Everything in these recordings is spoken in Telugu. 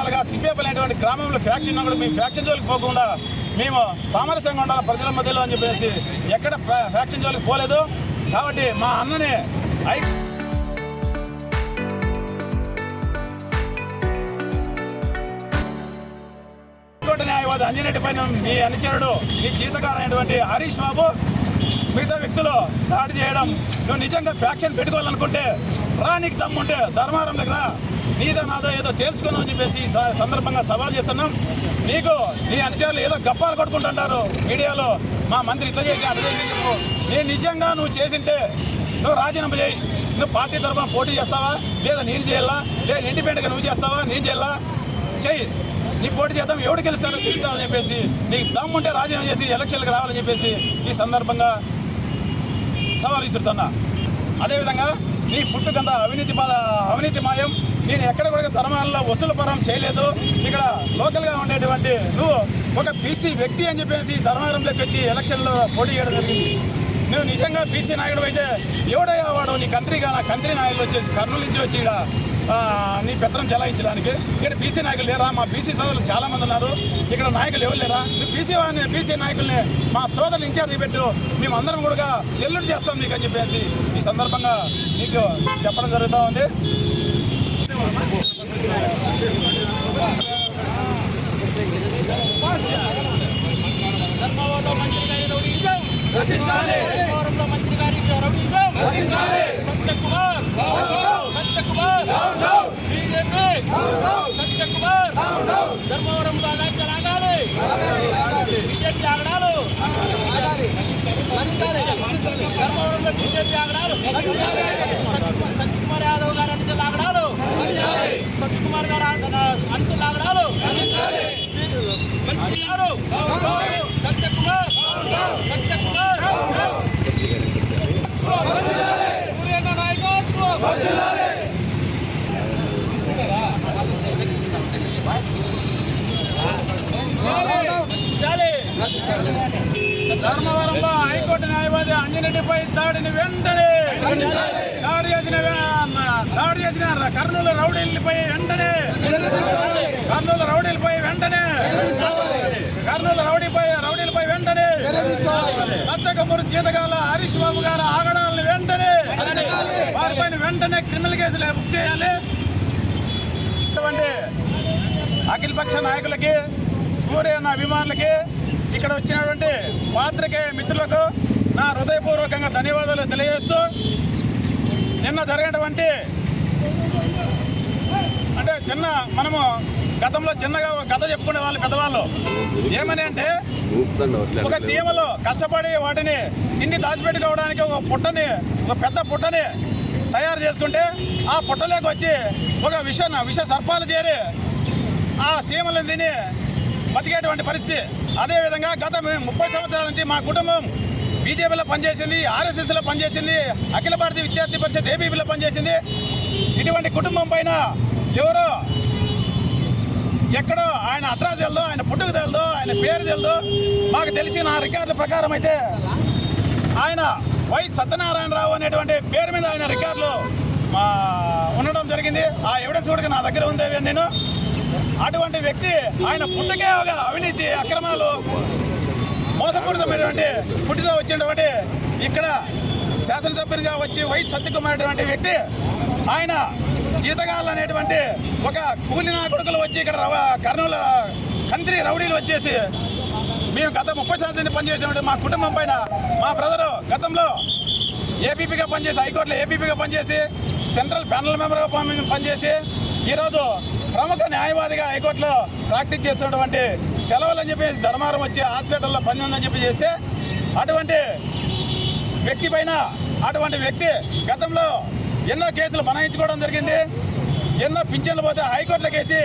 సంవత్సరాలుగా తిప్పేపల్లినటువంటి గ్రామంలో ఫ్యాక్షన్ కూడా మేము ఫ్యాక్షన్ జోలికి పోకుండా మేము సామరస్యంగా ఉండాలి ప్రజల మధ్యలో అని చెప్పేసి ఎక్కడ ఫ్యాక్షన్ జోలికి పోలేదు. కాబట్టి మా అన్నని హైకోర్టు న్యాయవాది అంజిరెడ్డి పైన మీ అనుచరుడు మీ జీతగాడైనటువంటి హరీష్ బాబు మిగతా వ్యక్తులు దాడి చేయడం, నువ్వు నిజంగా ఫ్యాక్షన్ పెట్టుకోవాలనుకుంటే రా, నీకు దమ్ముంటే ధర్మారం దగ్గర నీదో నాదో ఏదో తేల్చుకుందాం అని చెప్పేసి సందర్భంగా సవాల్ చేస్తున్నాం. నీకు నీ అనుచరులు ఏదో గప్పాలు కొట్టుకుంటుంటారు మీడియాలో, మా మంత్రి ఇట్లా చేసి అట్లా చేసి చెప్పు. నేను నిజంగా నువ్వు చేసింటే నువ్వు రాజీనామా చేయి. నువ్వు పార్టీ తరఫున పోటీ చేస్తావా, లేదా నేను చేయాలా, లేదా ఇండిపెండెంట్గా నువ్వు చేస్తావా, నేను చేయాలా, చెయ్యి. నీ పోటీ చేద్దాం, ఎవడు గెలుస్తాడో తిరుగుతావని చెప్పేసి నీకు దమ్ముంటే రాజీనామా చేసి ఎలక్షన్లకు రావాలని చెప్పేసి ఈ సందర్భంగా సవాల్ విసురుతున్నా. అదేవిధంగా నీ పుట్టుకంత అవినీతి మాయం. నేను ఎక్కడ కూడా ధర్మాలలో వసూలుపరం చేయలేదు. ఇక్కడ లోకల్గా ఉండేటువంటి నువ్వు ఒక బీసీ వ్యక్తి అని చెప్పేసి ధర్మారంలోకి వచ్చి ఎలక్షన్లో పోటీ చేయడం జరిగింది. నువ్వు నిజంగా బీసీ నాయకుడు అయితే ఎవడయ్యా వాడు? నీ కంత్రి నాయకులు వచ్చేసి కర్నూలు నుంచి వచ్చి ఇక్కడ నీ పెత్తనం చెలాయించడానికి. ఇక్కడ బీసీ నాయకులు లేరా? మా బీసీ సోదరులు చాలామంది ఉన్నారు, ఇక్కడ నాయకులు ఎవరు లేరా? నువ్వు బీసీ నాయకుల్ని మా సోదరులు ఇన్ఛార్జ్ పెట్టు, మేము అందరం కూడా చెల్లుడు చేస్తాం నీకు అని చెప్పేసి ఈ సందర్భంగా నీకు చెప్పడం జరుగుతూ ఉంది. ధర్మవరంలో బీజేపీ ఆగడాలు, ధర్మవరంలో బీజేపీ ఆగడాలు, సత్యకుమార్ యాదవ్ గారు అంచెలు ఆగడాలు, సత్యకుమార్ గారు అంచెలు ఆగడాలు, మంత్రి గారు సత్యకుమార్ ధర్మవరంలో హైకోర్టు న్యాయవాది అంజిరెడ్డిపై దాడిని వెంటనే దాడి చేసిన కర్నూలు రౌడీలపై వెంటనే సత్యకమూరు జీతగాల హరీష్ బాబు గారు ఆగడాలను వెంటనే వారిపైన వెంటనే క్రిమినల్ కేసులు బుక్ చేయాలి. అఖిలపక్ష నాయకులకి, సూర్య అభిమానులకి, ఇక్కడ వచ్చినటువంటి పాత్రికేయ మిత్రులకు నా హృదయపూర్వకంగా ధన్యవాదాలు తెలియజేస్తూ, నిన్న జరిగినటువంటి అంటే మనము గతంలో చిన్నగా కథ చెప్పుకునే వాళ్ళు పెద్దవాళ్ళు ఏమని అంటే, ఒక చీమలో కష్టపడి వాటిని తిండి దాచిపెట్టుకోవడానికి ఒక పెద్ద పుట్టని తయారు చేసుకుంటే ఆ పుట్టలోకి వచ్చి ఒక విష సర్పాలు చేరి ఆ చీమలను తిని బతికేటువంటి పరిస్థితి. అదేవిధంగా గత 30 సంవత్సరాల నుంచి మా కుటుంబం బీజేపీలో పనిచేసింది, ఆర్ఎస్ఎస్లో పనిచేసింది, అఖిల భారతీయ విద్యార్థి పరిషత్ ఏబీపీలో పనిచేసింది. ఇటువంటి కుటుంబం పైన ఎవరో ఎక్కడో ఆయన అడ్రస్ తెలుదో, ఆయన పుట్టుకు తెలుదో, ఆయన పేరు తెలుదో మాకు తెలిసి నా రికార్డుల ప్రకారం అయితే ఆయన వై సత్యనారాయణరావు అనేటువంటి పేరు మీద ఆయన రికార్డులు ఉండడం జరిగింది. ఆ ఎవిడెన్స్ కూడా నా దగ్గర ఉంది. నేను అటువంటి వ్యక్తి ఆయన పుట్టకే ఒక అవినీతి అక్రమాలు మోసపూరితమైనటువంటి పుట్టితో వచ్చినటువంటి ఇక్కడ శాసనసభ్యునిగా వచ్చి వై సత్యకుమార్ అనేటువంటి వ్యక్తి ఆయన జీతగాళ్ళు అనేటువంటి ఒక కూలి నాయకుడుకులు వచ్చి ఇక్కడ కర్నూలు కంత్రి రౌడీలు వచ్చేసి మేము గత 30 సంవత్సరాల నుంచి పనిచేసినటువంటి మా కుటుంబం పైన మా బ్రదరు గతంలో ఏపీపీగా పనిచేసి హైకోర్టులో ఏపీపీగా పనిచేసి సెంట్రల్ ప్యానల్ మెంబర్గా పనిచేసి ఈరోజు ప్రముఖ న్యాయవాదిగా హైకోర్టులో ప్రాక్టీస్ చేస్తున్నటువంటి సెలవులు అని చెప్పేసి ధర్మారం వచ్చి హాస్పిటల్లో పని ఉందని చెప్పి చేస్తే అటువంటి వ్యక్తి గతంలో ఎన్నో కేసులు బనాయించుకోవడం జరిగింది. ఎన్నో పింఛన్లు పోతే హైకోర్టులో కేసి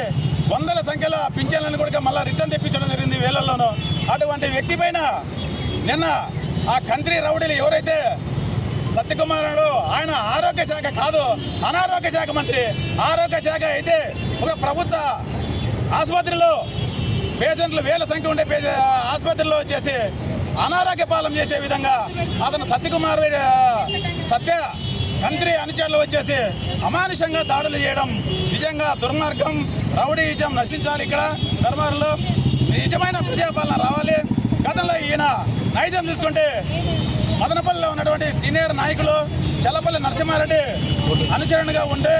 వందల సంఖ్యలో పింఛన్లను కూడా మళ్ళీ రిటర్న్ తెప్పించడం జరిగింది వేలల్లోనూ. అటువంటి వ్యక్తి పైన నిన్న ఆ కంత్రి రౌడీలు ఎవరైతే సత్యకుమారుడు ఆయన ఆరోగ్య శాఖ కాదు, అనారోగ్య శాఖ మంత్రి. ఆరోగ్య శాఖ అయితే ఒక ప్రభుత్వ ఆసుపత్రిలో పేషెంట్లు వేల సంఖ్య ఉండే ఆసుపత్రిలో వచ్చేసి అనారోగ్య పాలన చేసే విధంగా అతను సత్య కంత్రి అనుచరులు వచ్చేసి అమానుషంగా దాడులు చేయడం నిజంగా నిజంగా దుర్మార్గం రౌడీయిజం నశించాలి. ఇక్కడ ధర్మారంలో నిజమైన ప్రజాపాలన రావాలి. గతంలో ఈయన నైజం చూసుకుంటే మదనపల్లిలో ఉన్నటువంటి సీనియర్ నాయకులు చల్లపల్లి నరసింహారెడ్డి అనుచరునిగా ఉండే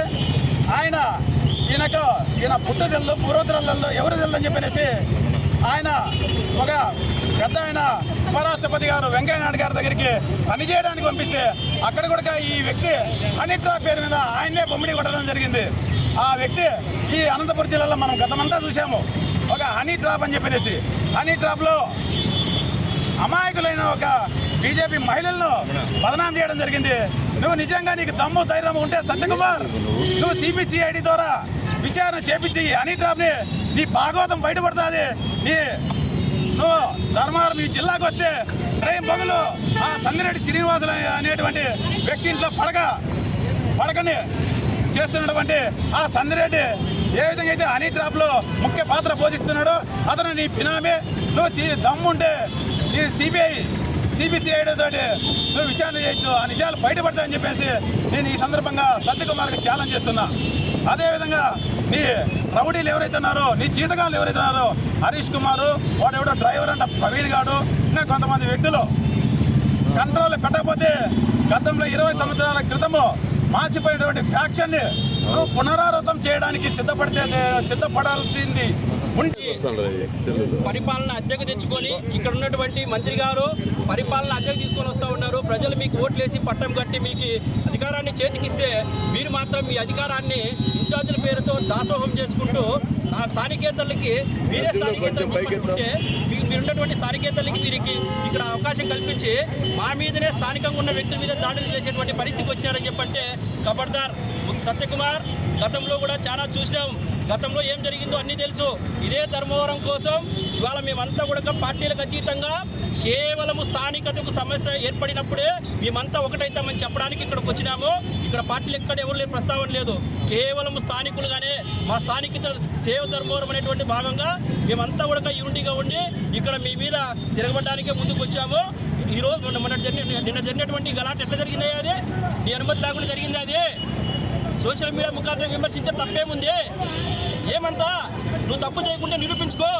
ఈయన పుట్టు తెలుదు పూర్వోత్తరాలు తెలుదు ఎవరు తెలుదు అని చెప్పనేసి ఆయన ఒక పెద్ద ఉపరాష్ట్రపతి గారు వెంకయ్య నాయుడు గారి దగ్గరికి పనిచేయడానికి పంపిస్తే అక్కడ కూడా ఈ వ్యక్తి హనీ ట్రాప్ పేరు మీద ఆయన్నే బొమ్మిడి కొట్టడం జరిగింది. ఆ వ్యక్తి ఈ అనంతపురం జిల్లాలో మనం గతమంతా చూసాము. ఒక హనీ ట్రాప్ అని చెప్పనేసి హనీ ట్రాప్లో అమాయకులైన ఒక బీజేపీ మహిళలను బదనాం చేయడం జరిగింది. నువ్వు నిజంగా నీకు దమ్ము ధైర్యం ఉంటే సత్యకుమార్ నువ్వు సిబిసిఐడి ద్వారా విచారణ చేపించి హనీ ట్రాప్ని నీ భాగవతం బయటపడుతుంది. నువ్వు ధర్మారం ఈ జిల్లాకు వస్తే రేపు బదులు ఆ సంగిరెడ్డి శ్రీనివాసులు అనేటువంటి వ్యక్తి ఇంట్లో పడకని చేస్తున్నటువంటి ఆ సంగిరెడ్డి ఏ విధంగా అయితే హనీ ట్రాప్లో ముఖ్య పాత్ర పోషిస్తున్నాడో అతను నీ బినామీ. నువ్వు దమ్ముంటే ఈ సిబిసిఐడి తోటి నువ్వు విచారణ చేయొచ్చు, ఆ నిజాలు బయటపడతాయని చెప్పేసి నేను ఈ సందర్భంగా సత్యకుమార్కి ఛాలెంజ్ చేస్తున్నా. అదేవిధంగా నీ రౌడీలు ఎవరైతే ఉన్నారో, నీ జీతగాళ్ళు ఎవరైతే ఉన్నారో, హరీష్ కుమారు వాడు ఎవడో డ్రైవర్ అంట ప్రవీణ్ గారు, ఇంకా కొంతమంది వ్యక్తులు కంట్రోల్ పెట్టకపోతే గతంలో 20 సంవత్సరాల క్రితము మాసిపోయినటువంటి ఫ్యాక్షన్ని నువ్వు పునరావృతం చేయడానికి సిద్ధపడాల్సింది ఉండి పరిపాలన అద్దెకు తెచ్చుకొని ఇక్కడ ఉన్నటువంటి మంత్రి గారు పరిపాలన అద్దెకు తీసుకొని వస్తూ ఉన్నారు. ప్రజలు మీకు ఓట్లేసి పట్టం కట్టి మీకు అధికారాన్ని చేతికిస్తే మీరు మాత్రం మీ అధికారాన్ని ఇన్ఛార్జీల పేరుతో దాసోహం చేసుకుంటూ ఆ స్థానికేతరులకి మీరే స్థానికేతరులు చెప్పనుకుంటే మీరున్నటువంటి స్థానికేతరులకి వీరికి ఇక్కడ అవకాశం కల్పించి మా మీదనే స్థానికంగా ఉన్న వ్యక్తుల మీద దాడులు చేసేటువంటి పరిస్థితికి వచ్చినారని చెప్పంటే ఖబర్దార్. సత్యకుమార్ గతంలో కూడా చాలా చూసినాం. గతంలో ఏం జరిగిందో అన్నీ తెలుసు. ఇదే ధర్మవరం కోసం ఇవాళ మేమంతా కూడా పార్టీలకు అతీతంగా కేవలము స్థానికతకు సమస్య ఏర్పడినప్పుడే మేమంతా ఒకటైతామని చెప్పడానికి ఇక్కడికి వచ్చినాము. ఇక్కడ పార్టీలు ఎక్కడ ఎవరు లేని ప్రస్తావన లేదు. కేవలం స్థానికులుగానే మా స్థానికత సేవ్ ధర్మవరం అనేటువంటి భాగంగా మేమంతా కూడా యూనిటీగా ఉండి ఇక్కడ మీ మీద తిరగబడడానికే ముందుకు వచ్చాము. ఈరోజు నిన్న జరిగినటువంటి గలాట ఎట్లా జరిగింది? అది నీ అనుమతి లేకుండా జరిగింది. అది సోషల్ మీడియా ముఖాంతరం విమర్శించే తప్పేముంది? ఏమంతా నువ్వు తప్పు చేయకుండా నిరూపించుకో.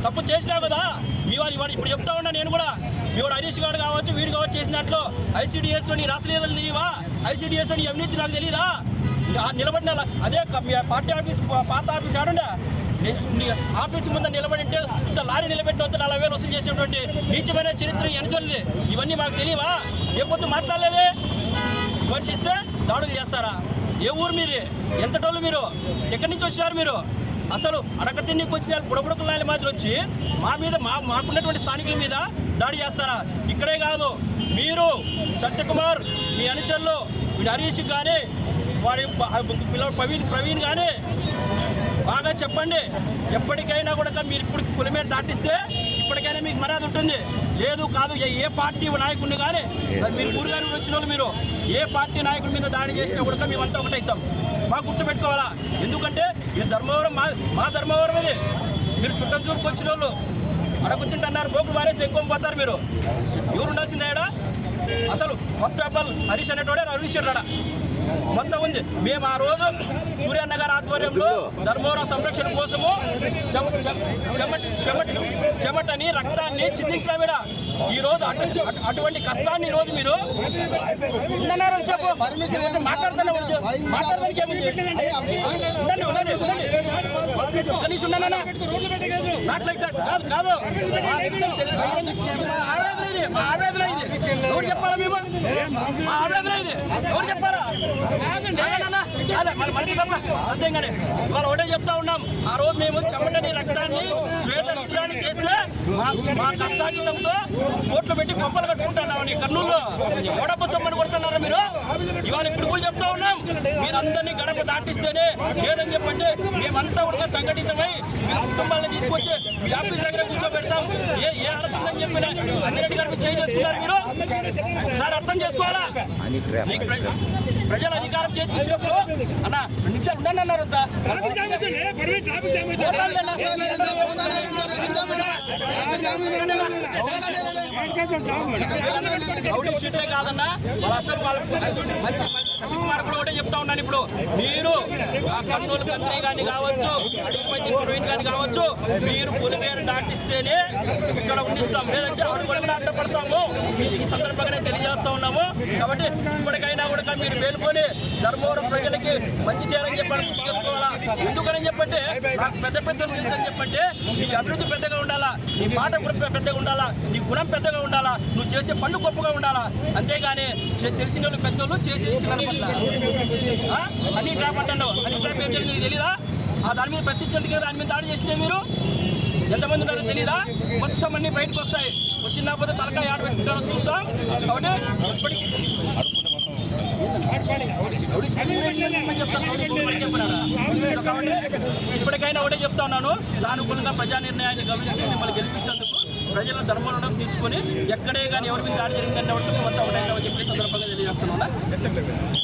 తప్పు చేసినావు కదా మీ వాడు ఇప్పుడు చెప్తా ఉన్నా నేను కూడా. మీ వాడు హరీష్ గారు కావచ్చు, వీడు కావచ్చు చేసిన దాంట్లో ఐసీడీఎస్లో నీ రాసలేదని తెలియవా? ఐసీడీఎస్లో నీ అవినీతి నాకు తెలియదా? నిలబడిన అదే పార్టీ ఆఫీస్ పాత ఆఫీస్ ఆడుండా ఆఫీస్ ముందు నిలబడి ఉంటే ఇంత లారీ నిలబెట్టి 40,000 వసూలు చేసేటువంటి నీచమైన చరిత్ర ఎనచొల్లింది. ఇవన్నీ మాకు తెలియవా? ఏ పొద్దు మాట్లాడలేదే? విమర్శిస్తే దాడులు చేస్తారా? ఏ ఊరు మీది? ఎంత టోళ్ళు మీరు? ఎక్కడి నుంచి వచ్చినారు మీరు? అసలు అడక తిండికి వచ్చిన బుడబుడకలాలి మాదిరి వచ్చి మా మీద మాకున్నటువంటి స్థానికుల మీద దాడి చేస్తారా? ఇక్కడే కాదు, మీరు సత్యకుమార్ మీ అనుచరులు వీడి హరీష్ కానీ వాడి ప్రవీణ్ కానీ బాగా చెప్పండి. ఎప్పటికైనా కూడా మీరు ఇప్పుడు పులిమేర దాటిస్తే ఇప్పటికైనా మీకు మర్యాద ఉంటుంది. లేదు కాదు, ఏ పార్టీ నాయకుడిని కానీ మీరు ఊరుగాని వచ్చిన వాళ్ళు మీరు ఏ పార్టీ నాయకుడి మీద దాడి చేసినా కూడా మేమంతా ఒకటైతాం. మాకు గుర్తుపెట్టుకోవాలా? ఎందుకంటే ఈ ధర్మవరం మా ధర్మవరం ఇది. మీరు చుట్టం చూపుకు వచ్చిన వాళ్ళు అడగుతుంటున్నారు, గోకులు మారేస్తే ఎక్కువ పోతారు. మీరు ఎవరు ఉండాల్సిందే ఆడ? అసలు ఫస్ట్ ఆఫ్ ఆల్ హరీష్ అనేటోడే రవిశ్వరుడా మొత్తం ఉంది. మేము ఆ రోజు సూర్యన్న గారి ఆధ్వర్యంలో ధర్మవరం సంరక్షణ కోసము చెమటని రక్తాన్ని చిందించిన ఈ రోజు అటువంటి కష్టాన్ని ఈ రోజు మీరు చెప్పు మాట్లాడడానికి ఏముంది? కనీసం కాదు మా ఆవేదన ఇది. ఎవరు చెప్పాలా? మేము మా ఆవేదన ఇది ఎవరు చెప్పాలా? అంతేగానే ఇవాళ ఒకటే చెప్తా ఉన్నాం. ఆ రోజు మేము చెమటని రక్తాన్ని శ్వేతచిత్రాన్ని చేస్తే మా కష్టాజితంతో కోట్లు పెట్టి గొప్పలు కట్టుకుంటున్నాం. నీ కర్నూలులో గడప సమ్మని కొడుతున్నారా మీరు? ఇవాళ ఇప్పుడు కూడా చెప్తా ఉన్నాం, మీరందరినీ గడప దాటిస్తేనే లేదని చెప్పంటే మేమంతా కూడా సంఘటితమై మీ కుటుంబాలను తీసుకొచ్చి మీ ఆఫీస్ దగ్గర కూర్చోబెడతాం. ఏ అర్థం చెప్పిన అంజిరెడ్డి గారు చేంజ్ చేసుకున్నారు. మీరు ఒకసారి అర్థం చేసుకోవాలా? ప్రజల అధికారం చేర్చుకొచ్చినప్పుడు అన్న 2 నిమిషాలు ఉండండి అన్నారు. రౌడీ షీట్లే కాదన్నా, అసలు వాళ్ళ సత్యకుమార్ వారు కూడా ఒకటే చెప్తా ఉన్నాను. ఇప్పుడు మీరు కర్నూలు కంత్రి గాని కావచ్చు, అడుగుపతి ప్రవీణ్ గాని కావచ్చు, మీరు పులిమేర దాటిస్తేనే ఇక్కడ ఉండిస్తాం, లేదంటే అడుగుపడిన అడ్డపడతాము. ఈ సందర్భంగానే తెలియజేస్తా ఉన్నాము. కాబట్టి ఇప్పటికైనా కూడా మీరు మేలుకొని ధర్మవరం ప్రజలకి మంచి చేయాలని చెప్పాలి, గుర్తుపెట్టుకోవాలా. ఎందుకని చెప్పంటే నాకు పెద్ద పెద్దలు తెలుసు అని చెప్పంటే నీ అభివృద్ధి పెద్దగా ఉండాలా, నీ మాట పెద్దగా ఉండాలా, నీ గుణం పెద్దగా ఉండాలా, నువ్వు చేసే పనులు గొప్పగా ఉండాలా. అంతేగాని తెలిసిన వాళ్ళు పెద్దలు చేసేది చిల్లర పట్ల అన్ని ట్రాప్ అంటాను. అన్ని ట్రాప్ ఏం జరిగింది తెలీదా? ఆ దాని మీద ప్రశ్నించేందుకే దాని మీద దాడి చేసినా మీరు ఎంతమంది ఉన్నారో తెలీదా? మొత్తం అన్ని బయటకు వస్తాయి. వచ్చినప్పుడు తలకాయ ఆడ పెట్టుకుంటారో చూస్తాం. కాబట్టి ఇప్పటికైనా ఒకటే చెప్తా ఉన్నాను, సానుకూలంగా ప్రజా నిర్ణయాన్ని గమనించి మిమ్మల్ని గెలిపించినందుకు ప్రజల ధర్మం తీసుకొని ఎక్కడే కానీ ఎవరి మీద దాడి జరిగిందంటే మేమంతా ఉంటాయని చెప్పే సందర్భంగా తెలియజేస్తున్నాను.